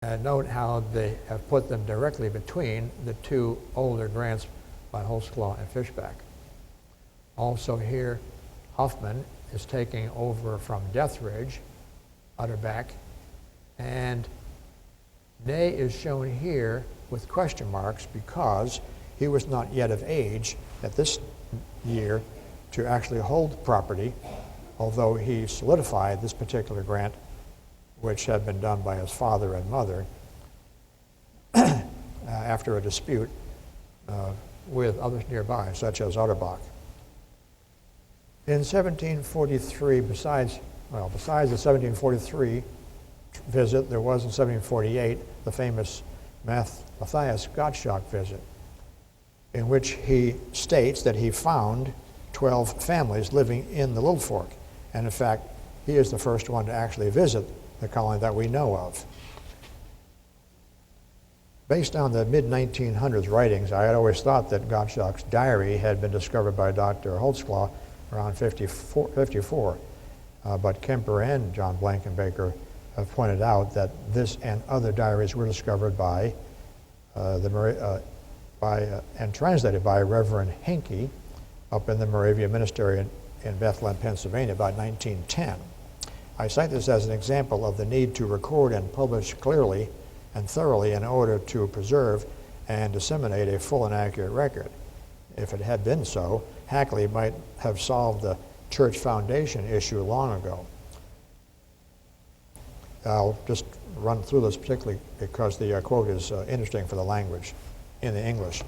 And note how they have put them directly between the two older grants by Holtzclaw and Fishback. Also here, Huffman is taking over from Deathridge, Utterback, and Ney is shown here with question marks because he was not yet of age at this year to actually hold property, although he solidified this particular grant, which had been done by his father and mother after a dispute with others nearby, such as Utterbach. In 1743, besides the 1743 visit, there was in 1748 the famous Matthias Gottschalk visit, in which he states that he found 12 families living in the Little Fork. And in fact, he is the first one to actually visit the colony that we know of. Based on the mid-1900s writings, I had always thought that Gottschalk's diary had been discovered by Dr. Holtzclaw around 54. But Kemper and John Blankenbaker have pointed out that this and other diaries were discovered by and translated by Reverend Henke up in the Moravian Ministry in Bethlehem, Pennsylvania, about 1910. I cite this as an example of the need to record and publish clearly and thoroughly in order to preserve and disseminate a full and accurate record. If it had been so, Hackley might have solved the church foundation issue long ago. I'll just run through this particularly because the quote is interesting for the language in the English.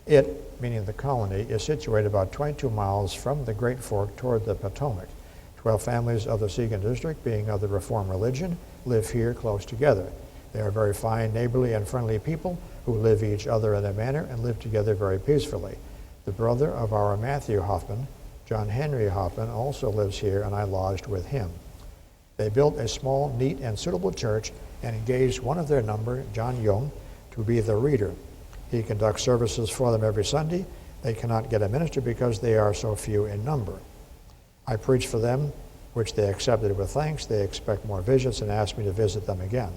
It, meaning the colony, is situated about 22 miles from the Great Fork toward the Potomac. 12 families of the Seguin district, being of the Reformed religion, live here close together. They are very fine, neighborly, and friendly people who live each other in their manner and live together very peacefully. The brother of our Matthew Hoffman, John Henry Hoffman, also lives here, and I lodged with him. They built a small, neat, and suitable church and engaged one of their number, John Young, to be the reader. He conducts services for them every Sunday. They cannot get a minister because they are so few in number. I preached for them, which they accepted with thanks. They expect more visits and asked me to visit them again.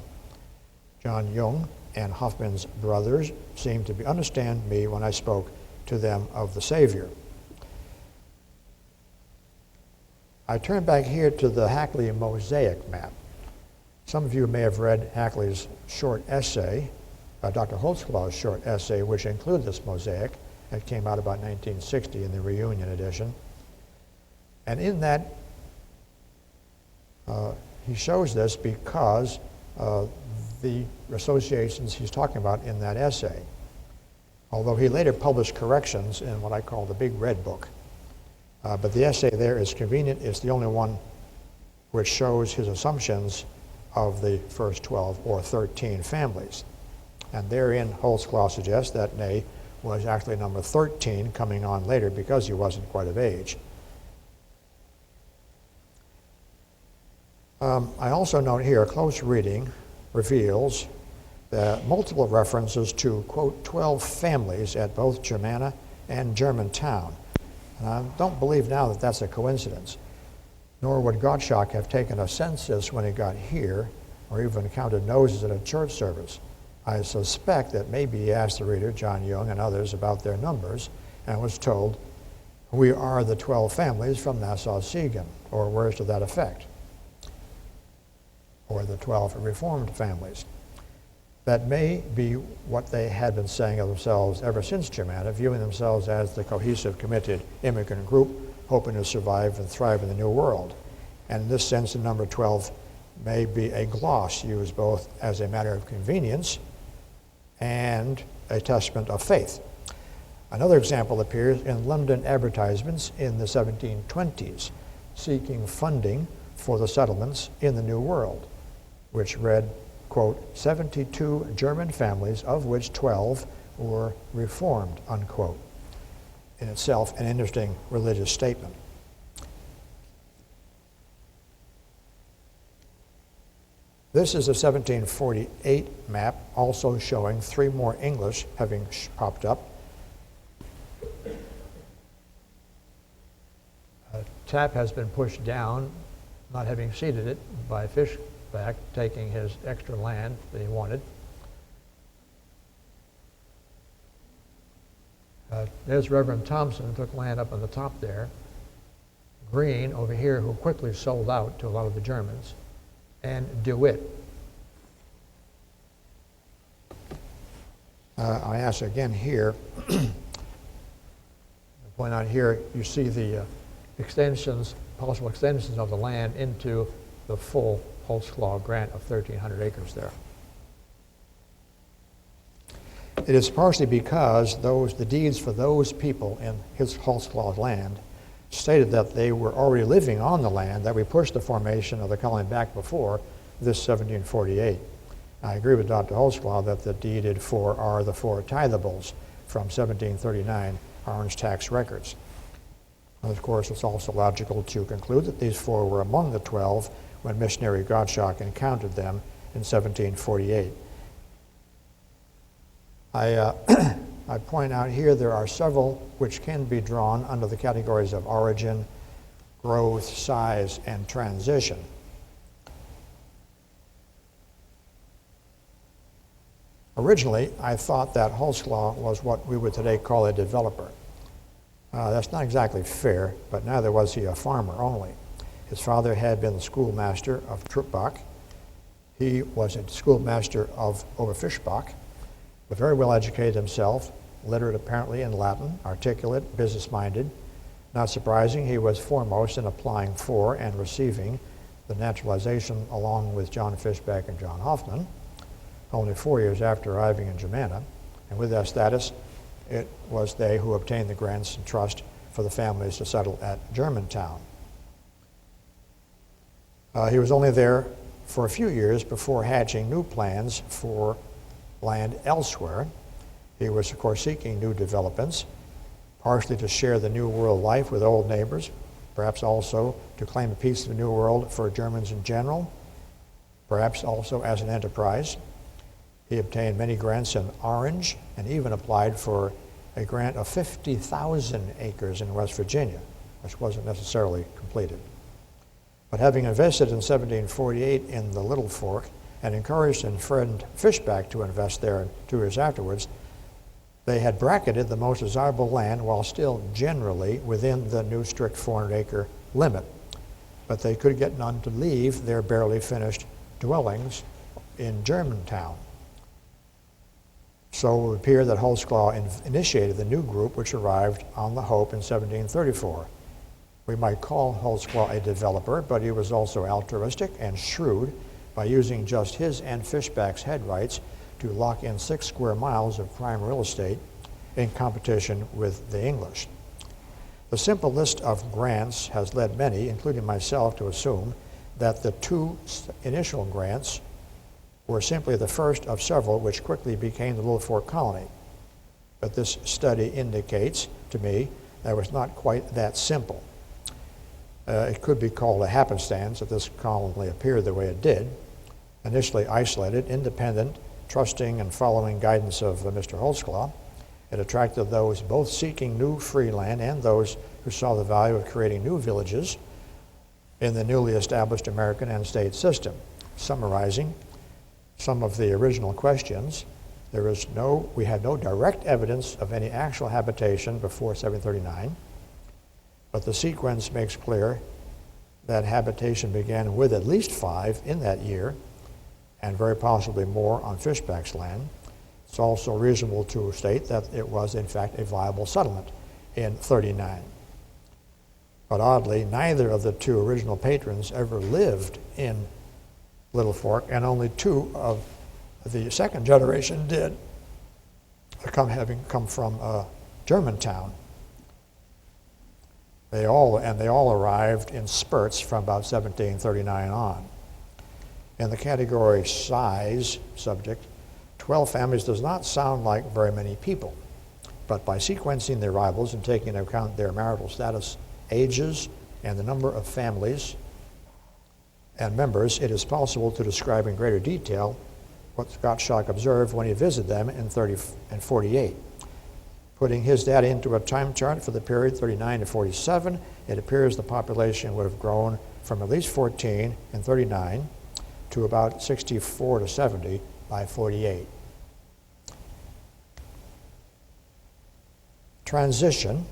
John Young and Hoffman's brothers seemed to understand me when I spoke to them of the Savior. I turn back here to the Hackley mosaic map. Some of you may have read Hackley's short essay, Dr. Holtzclaw's short essay, which included this mosaic. It came out about 1960 in the reunion edition. And in that, he shows this because the associations he's talking about in that essay. Although he later published corrections in what I call the Big Red Book. But the essay there is convenient. It's the only one which shows his assumptions of the first 12 or 13 families. And therein, Holtzclaw suggests that Ney was actually number 13 coming on later because he wasn't quite of age. I also note here, a close reading reveals that multiple references to, quote, 12 families at both Germanna and Germantown. And I don't believe now that that's a coincidence, nor would Gottschalk have taken a census when he got here, or even counted noses at a church service. I suspect that maybe he asked the reader, John Young and others, about their numbers, and was told, we are the 12 families from Nassau-Siegen, or words to that effect, or the 12 Reformed families. That may be what they had been saying of themselves ever since Germanna, viewing themselves as the cohesive, committed immigrant group, hoping to survive and thrive in the New World. And in this sense, the number 12 may be a gloss used both as a matter of convenience and a testament of faith. Another example appears in London advertisements in the 1720s, seeking funding for the settlements in the New World, which read, quote, 72 German families, of which 12 were Reformed, unquote. In itself, an interesting religious statement. This is a 1748 map, also showing 3 more English having popped up. A tap has been pushed down, not having seated it, by Fishback, taking his extra land that he wanted. There's Reverend Thompson, took land up on the top there. Green over here, who quickly sold out to a lot of the Germans. And DeWitt. I ask again here, point out here, you see the extensions, possible extensions of the land into the full Holtzclaw grant of 1,300 acres there. It is partially because the deeds for those people in his Holtzclaw land stated that they were already living on the land that we pushed the formation of the colony back before this 1748. I agree with Dr. Holtzclaw that the deeded for are the four tithables from 1739 Orange tax records. And of course, it's also logical to conclude that these four were among the 12 when missionary Gottschalk encountered them in 1748. I point out here there are several which can be drawn under the categories of origin, growth, size, and transition. Originally, I thought that Holtzclaw was what we would today call a developer. That's not exactly fair, but neither was he a farmer only. His father had been the schoolmaster of Truppbach. He was a schoolmaster of Oberfischbach, but very well educated himself, literate apparently in Latin, articulate, business-minded. Not surprising, he was foremost in applying for and receiving the naturalization along with John Fischbach and John Hoffman, only 4 years after arriving in Germanna. And with that status, it was they who obtained the grants and trust for the families to settle at Germantown. He was only there for a few years before hatching new plans for land elsewhere. He was, of course, seeking new developments, partially to share the New World life with old neighbors, perhaps also to claim a piece of the New World for Germans in general, perhaps also as an enterprise. He obtained many grants in Orange and even applied for a grant of 50,000 acres in West Virginia, which wasn't necessarily completed. But having invested in 1748 in the Little Fork and encouraged his friend Fischbach to invest there 2 years afterwards, they had bracketed the most desirable land while still generally within the new strict 400-acre limit. But they could get none to leave their barely finished dwellings in Germantown. So it would appear that Holtzclaw initiated the new group which arrived on the Hope in 1734. We might call Holtzclaw a developer, but he was also altruistic and shrewd by using just his and Fischbach's head rights to lock in 6 square miles of prime real estate in competition with the English. The simple list of grants has led many, including myself, to assume that the 2 initial grants were simply the first of several which quickly became the Little Fork colony. But this study indicates to me that it was not quite that simple. It could be called a happenstance that this colony appeared the way it did, initially isolated, independent, trusting and following guidance of Mr. Holtzclaw. It attracted those both seeking new free land and those who saw the value of creating new villages in the newly established American and state system. Summarizing some of the original questions, we had no direct evidence of any actual habitation before 1739, but the sequence makes clear that habitation began with at least 5 in that year, and very possibly more on Fischbach's land. It's also reasonable to state that it was, in fact, a viable settlement in 39. But oddly, neither of the 2 original patrons ever lived in Little Fork, and only 2 of the second generation did, having come from Germantown. They all arrived in spurts from about 1739 on. In the category size subject, 12 families does not sound like very many people, but by sequencing the arrivals and taking into account their marital status, ages, and the number of families and members, it is possible to describe in greater detail what Gottschalk observed when he visited them in 30 and 48. Putting his data into a time chart for the period 39 to 47, it appears the population would have grown from at least 14 in 39 to about 64 to 70 by 48. Transition,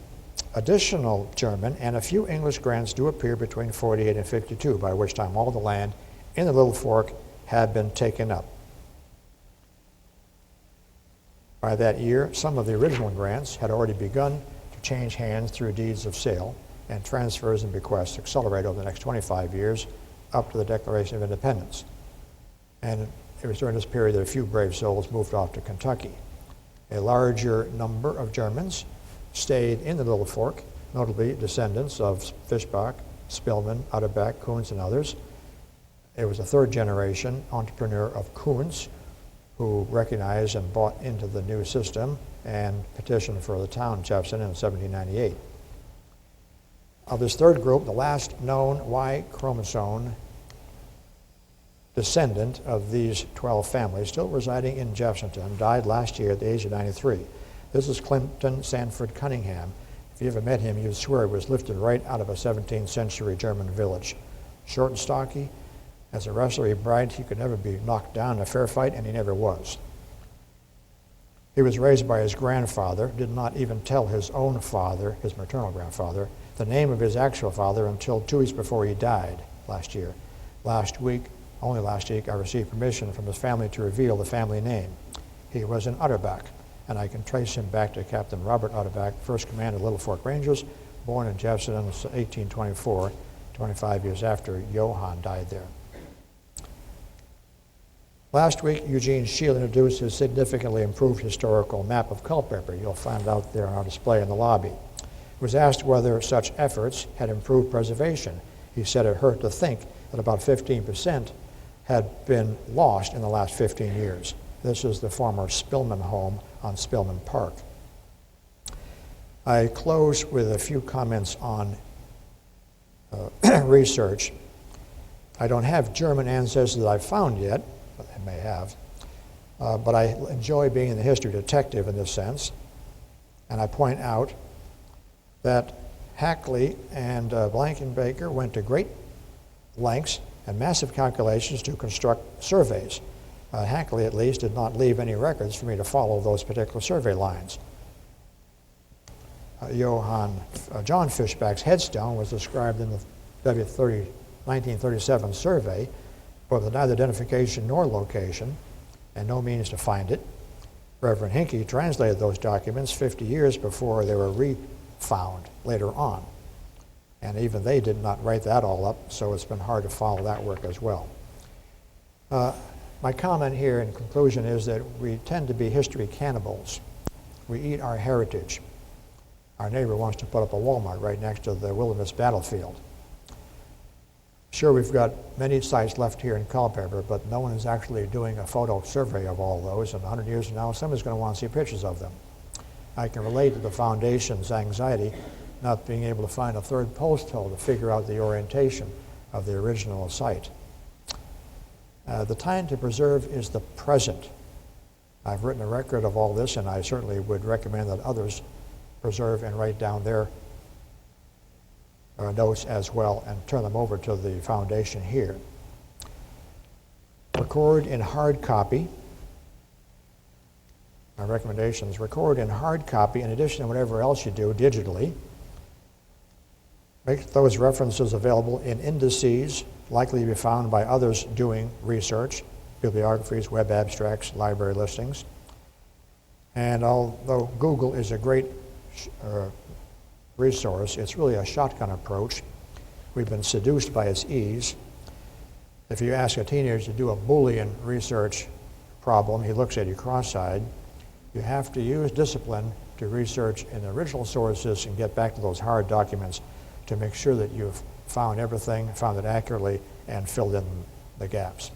additional German and a few English grants do appear between 48 and 52, by which time all the land in the Little Fork had been taken up. By that year, some of the original grants had already begun to change hands through deeds of sale, and transfers and bequests accelerate over the next 25 years up to the Declaration of Independence. And it was during this period that a few brave souls moved off to Kentucky. A larger number of Germans stayed in the Little Fork, notably descendants of Fischbach, Spillman, Utterback, Coons, and others. It was a third generation entrepreneur of Coons who recognized and bought into the new system and petitioned for the town Jefferson in 1798. Of this third group, the last known Y chromosome descendant of these 12 families, still residing in Jeffersonton, died last year at the age of 93. This is Clinton Sanford Cunningham. If you ever met him, you'd swear he was lifted right out of a 17th century German village. Short and stocky. As a wrestler, he bragged he could never be knocked down in a fair fight, and he never was. He was raised by his grandfather, did not even tell his own father, his maternal grandfather, the name of his actual father until 2 weeks before he died last year. Only last week, I received permission from his family to reveal the family name. He was an Utterback, and I can trace him back to Captain Robert Utterback, first commander of Little Fork Rangers, born in Jefferson in 1824, 25 years after Johann died there. Last week, Eugene Shield introduced his significantly improved historical map of Culpeper. You'll find it out there on our display in the lobby. He was asked whether such efforts had improved preservation. He said it hurt to think that about 15% had been lost in the last 15 years. This is the former Spillman home on Spillman Park. I close with a few comments on research. I don't have German ancestors that I've found yet, but I may have, but I enjoy being the history detective in this sense, and I point out that Hackley and Blankenbaker went to great lengths and massive calculations to construct surveys. Hackley, at least, did not leave any records for me to follow those particular survey lines. John Fischbach's headstone was described in the W30 1937 survey, but with neither identification nor location, and no means to find it. Reverend Hinkey translated those documents 50 years before they were refound later on. And even they did not write that all up, so it's been hard to follow that work as well. My comment here in conclusion is that we tend to be history cannibals. We eat our heritage. Our neighbor wants to put up a Walmart right next to the Wilderness Battlefield. Sure, we've got many sites left here in Culpeper, but no one is actually doing a photo survey of all those, and 100 years from now, somebody's going to want to see pictures of them. I can relate to the Foundation's anxiety not being able to find a third post hole to figure out the orientation of the original site. The time to preserve is the present. I've written a record of all this, and I certainly would recommend that others preserve and write down their notes as well and turn them over to the Foundation here. Record in hard copy. My recommendations: record in hard copy in addition to whatever else you do digitally. Make those references available in indices likely to be found by others doing research, bibliographies, web abstracts, library listings. And although Google is a great resource, it's really a shotgun approach. We've been seduced by its ease. If you ask a teenager to do a Boolean research problem, he looks at you cross-eyed. You have to use discipline to research in the original sources and get back to those hard documents to make sure that you've found everything, found it accurately, and filled in the gaps.